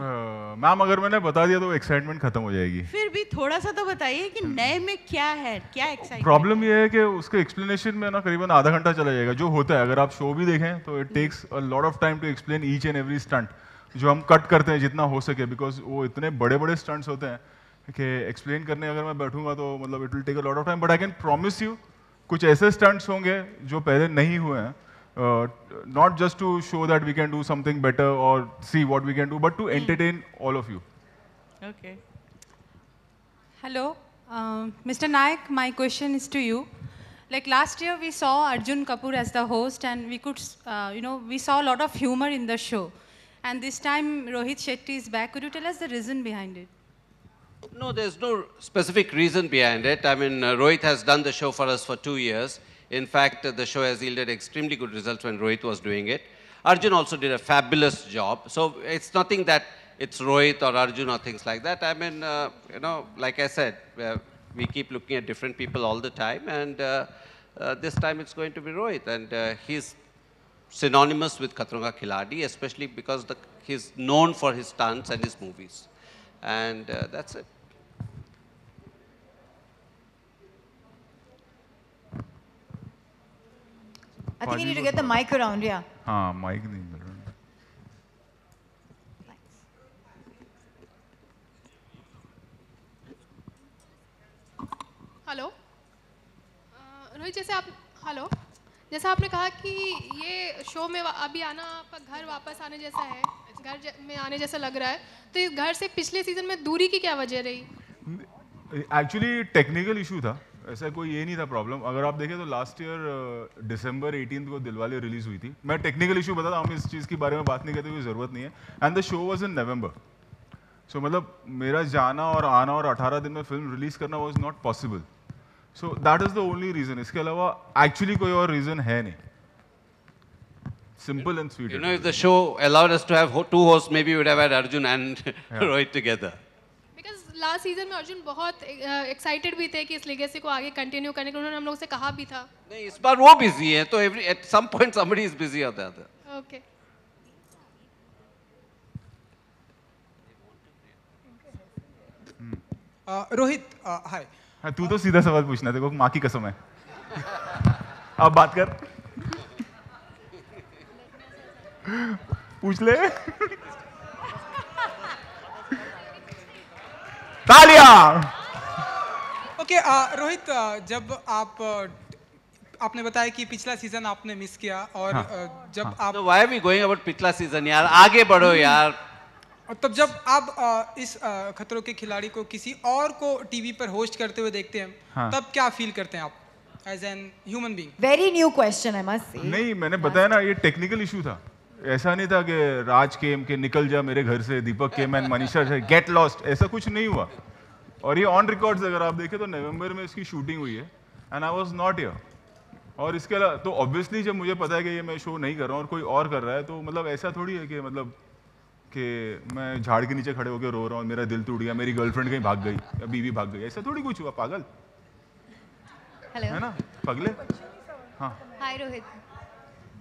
मैम, अगर मैंने बता दिया तो एक्साइटमेंट खत्म हो जाएगी. फिर भी थोड़ा सा तो बताइए कि नए में क्या है, क्या एक्साइटमेंट. प्रॉब्लम ये है कि उसके एक्सप्लेनेशन में ना करीबन आधा घंटा चला जाएगा. जो होता है, अगर आप शो भी देखें तो it takes a lot of time to explain each and every stunt, जो हम कट करते हैं जितना हो सके, बिकॉज वो इतने बड़े बड़े स्टंट्स होते हैं कि एक्सप्लेन करने अगर मैं बैठूंगा तो मतलब it will take a lot of time. But I can promise you, कुछ ऐसे स्टंट्स होंगे जो पहले नहीं हुए हैं, not just to show that we can do something better or see what we can do, but to entertain all of you. Okay. Hello, Mr. Nayak, my question is to you. Like last year, we saw Arjun Kapoor as the host, and we could, we saw a lot of humor in the show. And this time, Rohit Shetty is back. Could you tell us the reason behind it? No, there's no specific reason behind it. I mean, Rohit has done the show for us for 2 years. In fact, the show has yielded extremely good results when Rohit was doing it. Arjun also did a fabulous job. So it's nothing that it's Rohit or Arjun or things like that. I mean, like I said, we keep looking at different people all the time. And this time it's going to be Rohit. And he's synonymous with Khatron Ka Khiladi, especially because he's known for his stunts and his movies. And that's it. I think you need to get the mic around, yeah. हाँ, mic नहीं मिल रहा. हेलो रोहित, जैसा आपने कहा कि ये शो में अभी आना आपका घर वापस आने जैसा है, में आने जैसा लग रहा है, तो इस घर से पिछले सीजन में दूरी की क्या वजह रही? एक्चुअली टेक्निकल इशू था, ऐसा कोई ये नहीं था प्रॉब्लम. अगर आप देखें तो लास्ट ईयर दिसंबर 18 को दिलवाले रिलीज हुई थी. मैं टेक्निकल इशू बताता हूँ, हम इस चीज़ के बारे में बात नहीं करते, कोई ज़रूरत नहीं है. And the show was in November. So मतलब मेरा जाना और आना और 18 दिन में फिल्म रिलीज करना was not possible. So that is the only reason. इसके अलावा एक्चुअली कोई और रीजन है नहीं. Simple and sweet. You know, if the show allowed us to have 2 hosts, maybe we would have had Arjun and Rohit together. Because last season में अर्जुन बहुत excited भी थे कि इस legacy को आगे continue करने के, उन्होंने हम लोग से कहा भी था. नहीं, इस बार वो busy है, तो at some point somebody is busy or the other. Okay. Rohit, हाय. हाँ, तू तो सीधा सवाल पूछना, देखो माँ की कसम है. अब बात कर. पूछ ले. तालियां. ओके, रोहित, जब आपने बताया कि पिछला सीजन आपने मिस किया और जब आप why are we going about पिछला सीजन यार, आगे बढ़ो यार. तब जब आप इस खतरों के खिलाड़ी को किसी और को टीवी पर होस्ट करते हुए देखते हैं, तब क्या फील करते हैं आप as an human being? Very new question I must say. नहीं, मैंने बताया ना, ये टेक्निकल इशू था. ऐसा नहीं था कि राज केम के निकल जा मेरे घर से, दीपक केम एंड मनीषा से गेट लॉस्ट, ऐसा कुछ नहीं हुआ. और ये ऑन रिकॉर्ड्स अगर आप देखें तो नवंबर में इसकी शूटिंग हुई है and I was not here. और इसके अलावा तो ऑब्वियसली जब मुझे पता है कि ये मैं शो नहीं कर रहा हूँ और कोई और कर रहा है, तो मतलब ऐसा थोड़ी है कि मतलब कि मैं झाड़ के नीचे खड़े होकर रो रहा हूँ, मेरा दिल टूट गया, मेरी गर्लफ्रेंड कहीं भाग गई या बीवी भाग गई, ऐसा थोड़ी कुछ हुआ. पागल है ना, पगले. हाँ, hi Rohit,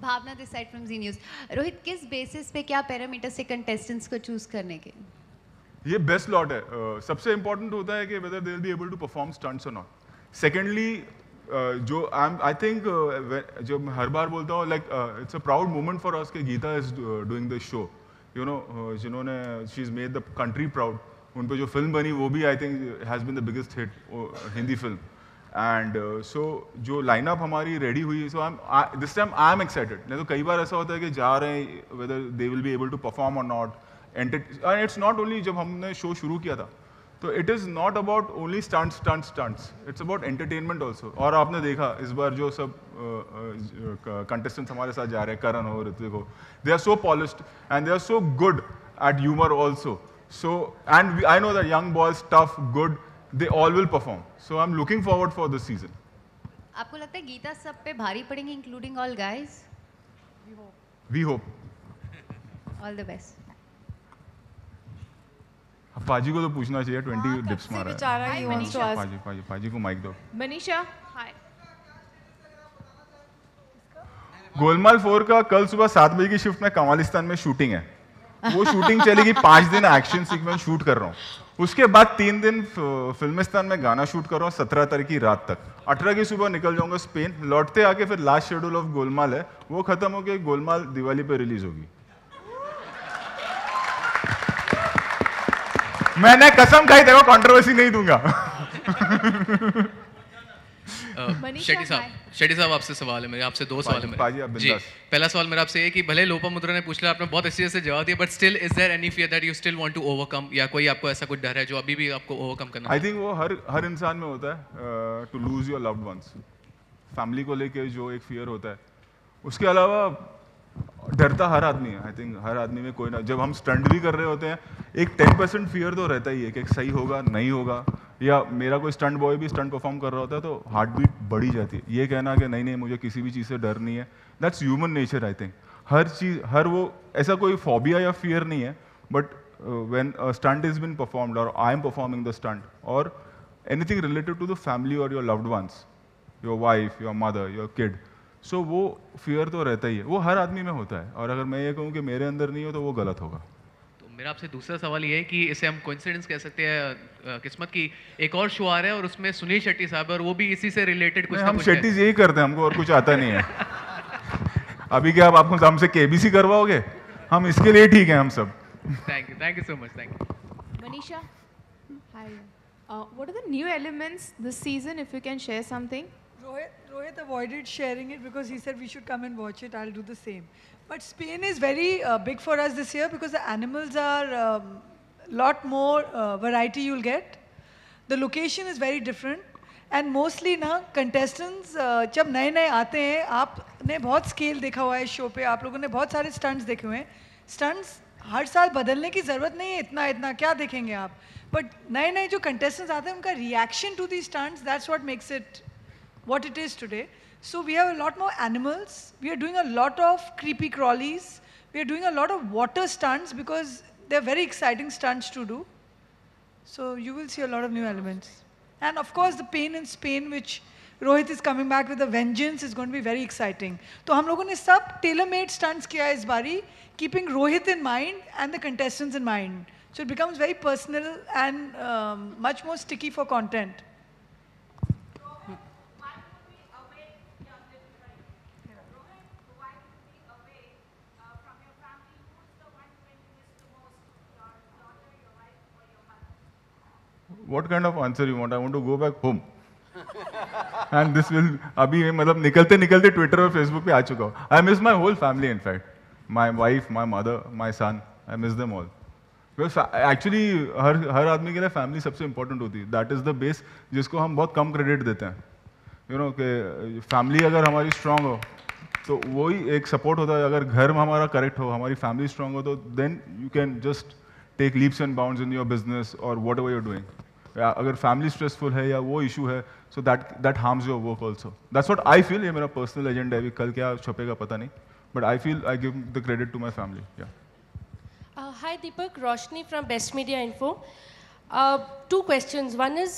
Bhavna this side from Zee News. Rohit, किस बेसिस पे, क्या पैरामीटर से कंटेस्टेंट्स को चूज करने के? ये बेस्ट लॉट है. सबसे इंपॉर्टेंट होता है कि whether they will be able to perform stunts और नॉट. सेकेंडली, जो आई थिंक जो मैं हर बार बोलता हूँ, like it's a proud moment for us कि Geeta is doing this show. You know, जिन्होंने she is made the country proud, उन पे जो फिल्म बनी वो भी I think has been the biggest hit Hindi film. And so जो लाइनअप हमारी रेडी हुई, so this time I am excited. नहीं तो कई बार ऐसा होता है कि जा रहे हैं, whether they will be able to perform और not. And it's not only, जब हमने शो शुरू किया था तो it is not about only stunts, it's about entertainment also. और आपने देखा इस बार जो सब कंटेस्टेंट्स हमारे साथ जा रहे हैं, करण हो, ऋत्विक हो, they are so polished and they are so good at humour also. So and I know that young boys, tough, good, they all will perform. So I'm looking forward for this season. आपको लगता है गीता सब पे भारी पड़ेंगे, including all guys? We hope. All the best. पाजी को तो पूछना चाहिए, 20 डिप्स मारा है. बेचारा he wants to ask. पाजी को माइक दो. मनीषा, हाय. गोलमाल 4 का कल सुबह 7 बजे की शिफ्ट में कमालिस्तान में शूटिंग है. वो शूटिंग चलेगी 5 दिन. एक्शन सीक्वेंस शूट कर रहा हूँ. उसके बाद 3 दिन फिल्मिस्तान में गाना शूट कर रहा हूँ 17 तारीख की रात तक. 18 की सुबह निकल जाऊंगा स्पेन. लौटते आके फिर लास्ट शेड्यूल ऑफ गोलमाल है, वो खत्म होके गोलमाल दिवाली पे रिलीज होगी. मैंने कसम खाई, देखो कंट्रोवर्सी नहीं दूंगा. शेट्टी साहब आपसे सवाल है मेरे, आपसे दो सवाल है मेरे जी। पहला सवाल मेरा आपसे ये कि भले लोपामुद्रा ने पूछ लिया, आपने बहुत अच्छे से जवाब दिया, but still is there any fear that you still want to overcome, या कोई आपको ऐसा कुछ डर है जो अभी भी आपको ओवरकम करना है? आई थिंक वो हर इंसान में होता है, to lose your loved ones. Family को लेके जो एक फियर होता है, उसके अलावा डरता हर आदमी है। आई थिंक हर आदमी में कोई ना, जब हम स्टंट भी कर रहे होते हैं एक 10% फियर तो रहता ही है कि सही होगा नहीं होगा, या मेरा कोई स्टंट बॉय भी स्टंट परफॉर्म कर रहा होता है तो हार्ट बीट बढ़ी जाती है। ये कहना कि नहीं मुझे किसी भी चीज़ से डर नहीं है, that's human nature. I think हर चीज़, हर वो ऐसा कोई फोबिया या फियर नहीं है, but when a stunt is being performed और I am performing the stunt और anything related to the family और your loved ones, your wife, your mother, your kid, so वो फियर तो रहता ही है, वो हर आदमी में होता है। और अगर मैं ये कहूँ कि मेरे अंदर नहीं हो तो वो गलत होगा। तो मेरा आपसे दूसरा सवाल ये है कि इसे हम कोइंसिडेंस कह सकते हैं, किस्मत की एक और शो आ रहा है और उसमें सुनील शेट्टी साहब है और वो भी इसी से रिलेटेड कुछ ना हम कुछ शेट्टी यही करते हैं, हमको और कुछ आता नहीं है। अभी क्या आप हमसे केबीसी करवाओगे? हम इसके लिए ठीक है हम सब। Thank you so much, thank you. Manisha, hi. What are the new elements this season, if you can share something? Rohit avoided sharing it because he said we should come and watch it. I'll do the same. But Spain is very big for us this year because the animals are lot more variety you'll get. The location is very different. And mostly ना contestants जब नए नए आते हैं, आपने बहुत स्केल देखा हुआ है शो पे, आप लोगों ने बहुत सारे स्टंट्स देखे हुए हैं। स्टंट्स हर साल बदलने की ज़रूरत नहीं है, इतना इतना क्या देखेंगे आप, बट नए नए जो contestants आते हैं उनका reaction to these stunts, that's what makes it what it is today. So we have a lot more animals. We are doing a lot of creepy crawlies. We are doing a lot of water stunts because they're very exciting stunts to do. So you will see a lot of new elements. And of course the pain in Spain, which Rohit is coming back with a vengeance, is going to be very exciting. तो हम लोगों ने सब tailor-made stunts किया है इस बारी, keeping Rohit in mind and the contestants in mind. So it becomes very personal and much more sticky for content. What kind of answer you want? I want to go back home. And this will अभी मतलब निकलते निकलते ट्विटर और फेसबुक पे आ चुका हूँ. I miss my whole family in fact. My wife, my mother, my son. I miss them all. Because actually हर आदमी के लिए फैमिली सबसे इम्पोर्टेंट होती है. That is the base जिसको हम बहुत कम क्रेडिट देते हैं. You know कि फैमिली अगर हमारी स्ट्रांग हो तो वही एक सपोर्ट होता है. अगर घर हमारा करेक्ट हो, हमारी फैमिली स्ट्रांग हो तो then you can just take leaps and bounds in your business or whatever you're doing. अगर फैमिली स्ट्रेसफुल है या वो इशू है so that harms your work also. That's what I feel. ये मेरा पर्सनल एजेंडा है, कल क्या छपेगा पता नहीं, but I feel I give the credit to my family. Hi Deepak, Roshni from Best Media Info. 2 questions. One is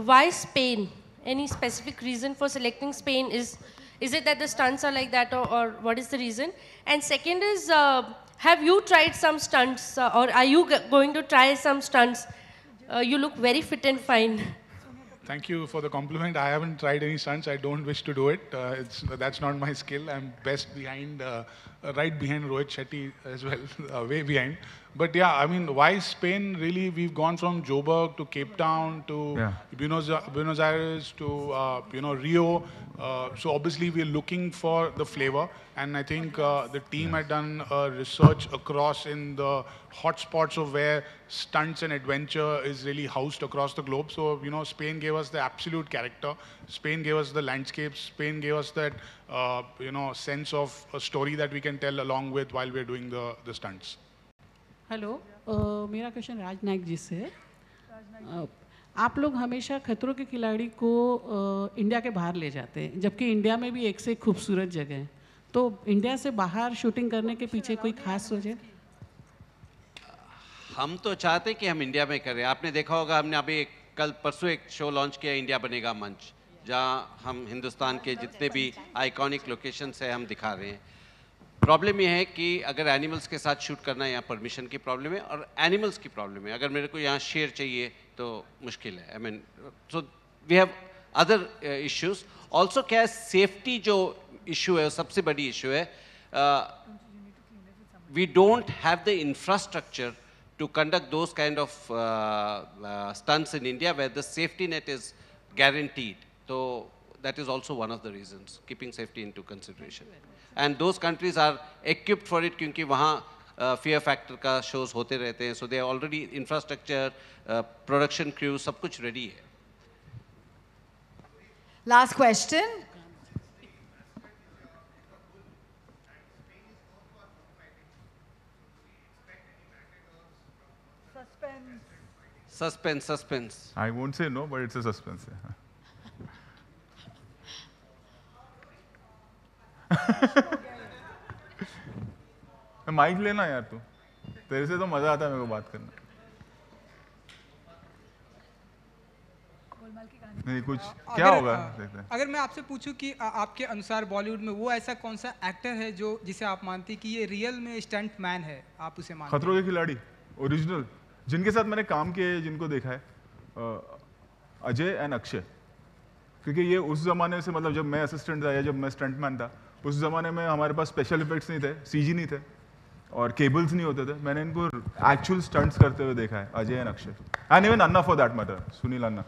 why Spain? Any specific reason for selecting Spain? Is it that the stunts are like that, or what is the reason? And second is, have you tried some stunts, or are you going to try some stunts? You look very fit and fine. Thank you for the compliment. I haven't tried any stunts. I don't wish to do it. That's not my skill. I'm best behind, right behind Rohit Shetty as well, way behind. But yeah, I mean, why Spain? Really, we've gone from Joburg to Cape Town to Buenos Aires to Rio. So obviously we're looking for the flavor, and I think the team had done research across in the hotspots of where stunts and adventure is really housed across the globe. So Spain gave us the absolute character. Spain gave us the landscapes. Spain gave us that sense of a story that we can tell along with while we're doing the stunts. Hello, मेरा क्वेश्चन राज नायक जी से है. आप लोग हमेशा खतरों के खिलाड़ी को इंडिया के बाहर ले जाते हैं, जबकि इंडिया में भी एक से एक खूबसूरत जगह है. तो इंडिया से बाहर शूटिंग करने के पीछे कोई खास वजह? हम तो चाहते हैं कि हम इंडिया में करें. आपने देखा होगा हमने अभी कल परसों एक शो लॉन्च किया, इंडिया बनेगा मंच, जहाँ हम हिंदुस्तान के जितने भी आइकॉनिक लोकेशंस है हम दिखा रहे हैं. प्रॉब्लम ये है कि अगर एनिमल्स के साथ शूट करना है, यहाँ परमिशन की प्रॉब्लम है और एनिमल्स की प्रॉब्लम है. अगर मेरे को यहाँ शेर चाहिए तो मुश्किल है. I mean, so we have other issues also. क्या सेफ्टी जो इशू है, सबसे बड़ी इशू है. We don't have the infrastructure to conduct those kind of stunts in India where the safety net is guaranteed. So that is also one of the reasons, keeping safety into consideration. And those countries are equipped for it क्योंकि वहाँ fear factor का shows होते रहते हैं. So they are already infrastructure, production crew, सब कुछ ready है. Last question. Suspense. I won't say no, but it's a suspense. Mic लेना यार तू, तेरे से तो मजा आता है मेरे को बात करना. नहीं कुछ क्या होगा देखते हैं. अगर मैं आपसे पूछूं कि आपके अनुसार बॉलीवुड में वो ऐसा कौन सा एक्टर है जो जिसे आप मानते हैं कि ये रियल में स्टंट मैन है, आप उसे मानते हैं? खतरों के खिलाड़ी ओरिजिनल जिनके साथ मैंने काम किया है, जिनको देखा है, अजय एंड अक्षय. क्योंकि ये उस ज़माने से, मतलब जब मैं असिस्टेंट था या जब मैं स्टंटमैन था, उस ज़माने में हमारे पास स्पेशल इफेक्ट्स नहीं थे, सीजी नहीं थे और केबल्स नहीं होते थे. मैंने इनको एक्चुअल स्टंट्स करते हुए देखा है, Ajay and Akshay, and even Anna for that matter, Sunil Anna.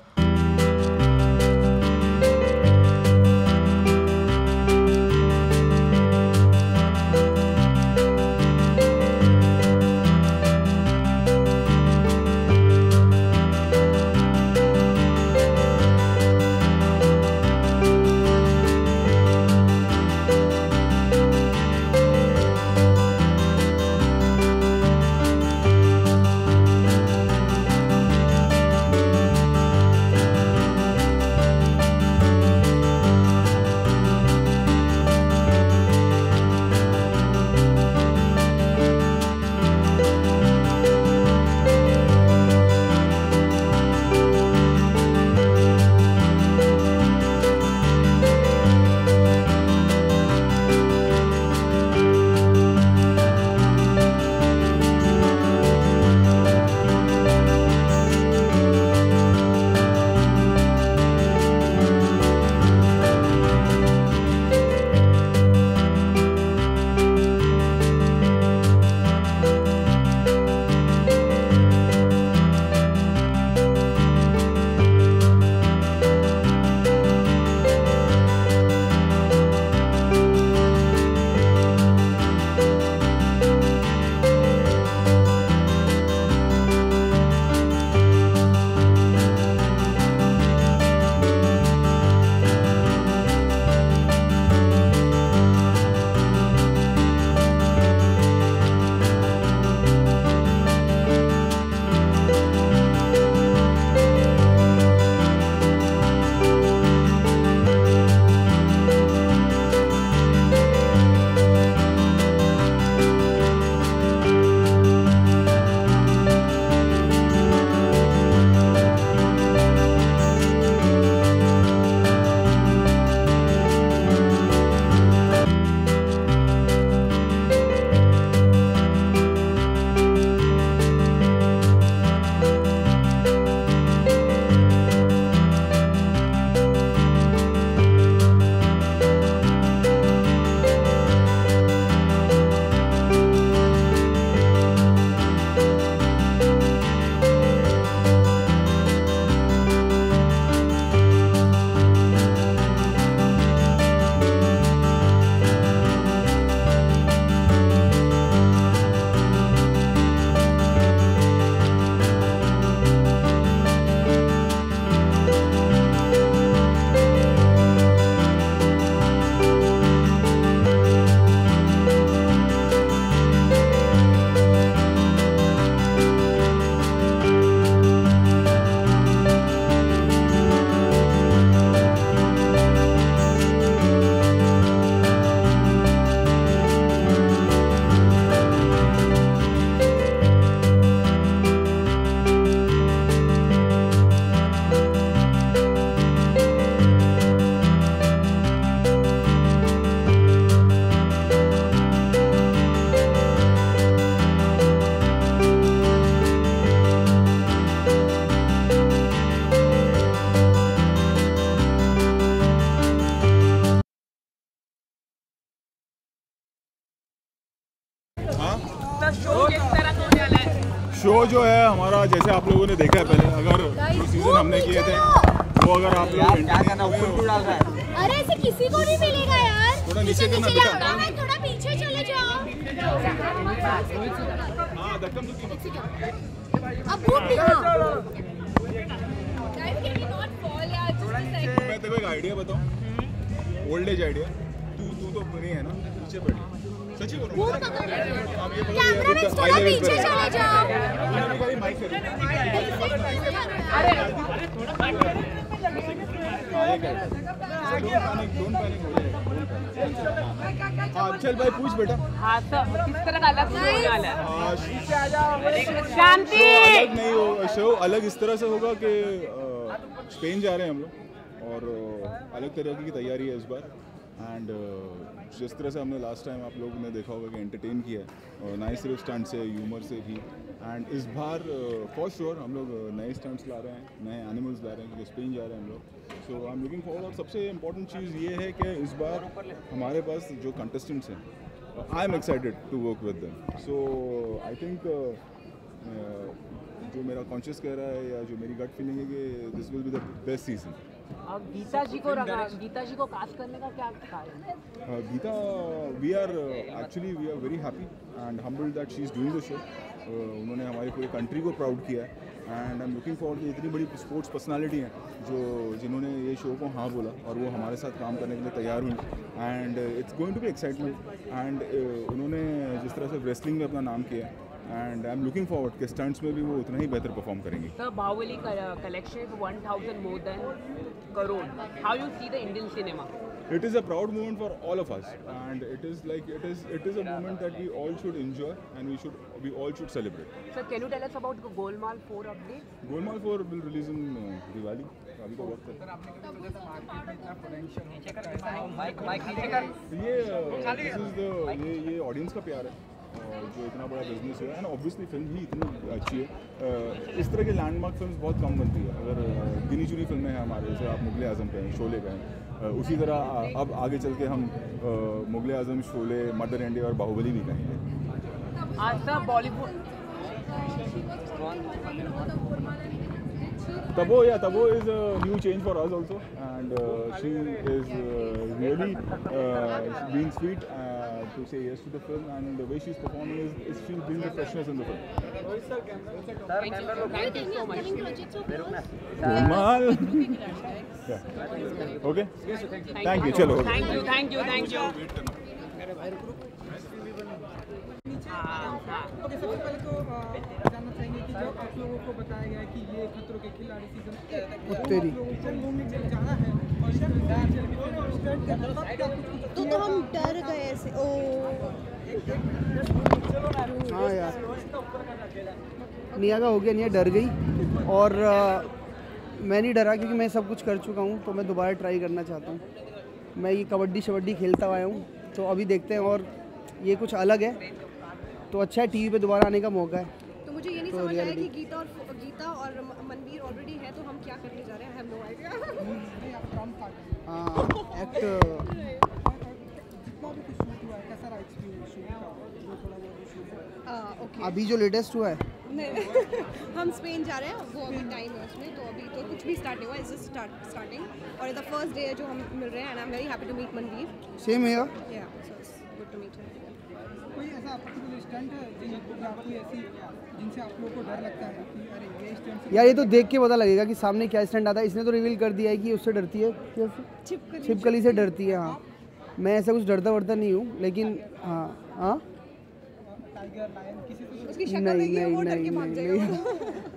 Show जो है हमारा, जैसे आप लोगों ने देखा है पहले, अगर जो सीजन हमने किए थे वो अगर आप लोग क्या करना ऊपर क्यों डाल रहा है? अरे ऐसे किसी को नहीं मिलेगा यार। थोड़ा नीचे करना नीचे जाओ, थोड़ा पीछे चले जाओ। हाँ धक्का मुक्की मत। अब वो भी हाँ। मैं तेरे को एक आइडिया बताऊं, ओल्ड एज आइडिया। तू तो नहीं है ना, पीछे बैठ। सच्ची बोल रहा हूँ। कैमरामैन थोड़ा पीछे चले जाओ। चल भाई पूछ बेटा। हाँ तो किस तरह का अलग होने वाला है? शांति। अलग नहीं हो, शो अलग इस तरह से होगा कि स्पेन जा रहे हैं हम लोग और अलग तरह की तैयारी है इस बार। एंड जिस तरह से हमने लास्ट टाइम आप लोगों ने देखा होगा कि एंटरटेन किया है, और नए सिर्फ स्टंट से, ह्यूमर से भी। एंड इस बार फॉर श्योर हम लोग नए स्टंट्स ला रहे हैं, नए एनिमल्स ला रहे हैं, क्योंकि स्पेन जा रहे हैं हम लोग। सो आई एम लुकिंग फॉरवर्ड। और सबसे इम्पोर्टेंट चीज़ ये है कि इस बार हमारे पास जो कंटेस्टेंट्स हैं, I am excited to work with them. So I think जो मेरा कॉन्शियस कह रहा है या जो मेरी गट फीलिंग है कि this will be the best season. अब गीता जी को कास्ट करने का क्या कारण है? Geeta, we are very happy and humbled that she is doing the show. उन्होंने हमारी पूरी कंट्री को प्राउड किया है and I am looking forward कि इतनी बड़ी स्पोर्ट्स पर्सनालिटी हैं जिन्होंने ये शो को हाँ बोला और वो हमारे साथ काम करने के लिए तैयार हुई। And it's going to be excitement. And उन्होंने जिस तरह से रेसलिंग में अपना नाम किया है, and I am looking forward कि स्टंट्स में भी वो उतना ही बेहतर परफॉर्म करेंगी। Sir, Bahubali collection is 1,000 more than crore. How you see the Indian cinema? It is a proud moment for all of us, and it is a moment that we all should enjoy and we all should celebrate. Sir, can you tell us about the Golmaal 4 update? Golmaal 4 will release in Diwali. अभी तो वक्त है। ये ऑडियंस का प्यार है जो इतना बड़ा बिजनेस है, एंड ऑब्वियसली फिल्म ही इतनी अच्छी है। इस तरह की लैंडमार्क फिल्म्स बहुत कम बनती है। अगर गिनी चुनी फिल्में हैं हमारे, जैसे आप मुगले आजम पे हैं, शोले पे हैं, उसी तरह अब आगे चल के हम मुगले आजम, शोले, मदर इंडिया और बाहुबली भी कहेंगे। Sir Bollywood Tabo is a new change for us also, and she is really being sweet to say yes to the film, and the way she's performing is she's bringing the freshness in the film. Thank you so much. Okay. Thank you. Chalo. Thank you. Okay, सबसे पहले तो जानना चाहेंगे कि जो आप लोगों को बताया गया है कि ये खतरों के खिलाड़ी सीजन जाना है तो हम डर गए ऐसे। ओ हाँ यार, निया का हो गया, निया डर गई और मैं नहीं डरा क्योंकि मैं सब कुछ कर चुका हूँ, तो मैं दोबारा ट्राई करना चाहता हूँ। मैं ये कबड्डी शबड्डी खेलता आया हूँ, तो अभी देखते हैं, और ये कुछ अलग है तो अच्छा है, टीवी पे दोबारा आने का मौका है। तो मुझे ये नहीं समझ आया कि गीता और मनवीर ऑलरेडी है, तो हम क्या करने जा रहे हैं? I have no idea. हाँ, एक्ट अभी जो लेटेस्ट हुआ है हम स्पेन जा रहे हैं, वो अभी टाइम है उसमें, तो अभी तो कुछ भी स्टार्ट नहीं हुआ, इज जस्ट स्टार्टिंग, और द फर्स्ट डे है जो हम मिल रहे हैं, and I am very happy to meet Manveer. Same है या so it's good to meet him. कोई ऐसा पर्टिकुलर स्टंट है जिनसे आप लोगों को डर लगता है कि अरे ये स्टंट? यार ये तो देख के पता लगेगा कि सामने क्या स्टंट आता है। इसने तो रिवील कर दिया है कि उससे डरती है, छिपकली से डरती है। हाँ, मैं ऐसा कुछ डरता वरता नहीं हूँ, लेकिन हाँ नहीं।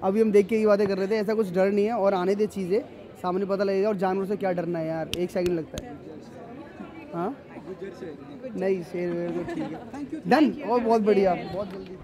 अभी हम देख के ये बातें कर रहे थे, ऐसा कुछ डर नहीं है, और आने दे चीज़ें, सामने पता लगेगा। और जानवर से क्या डरना है यार, 1 सेकंड लगता है। हाँ नहीं, शेर वेर तो ठीक है, डन, और बहुत बढ़िया, बहुत जल्दी।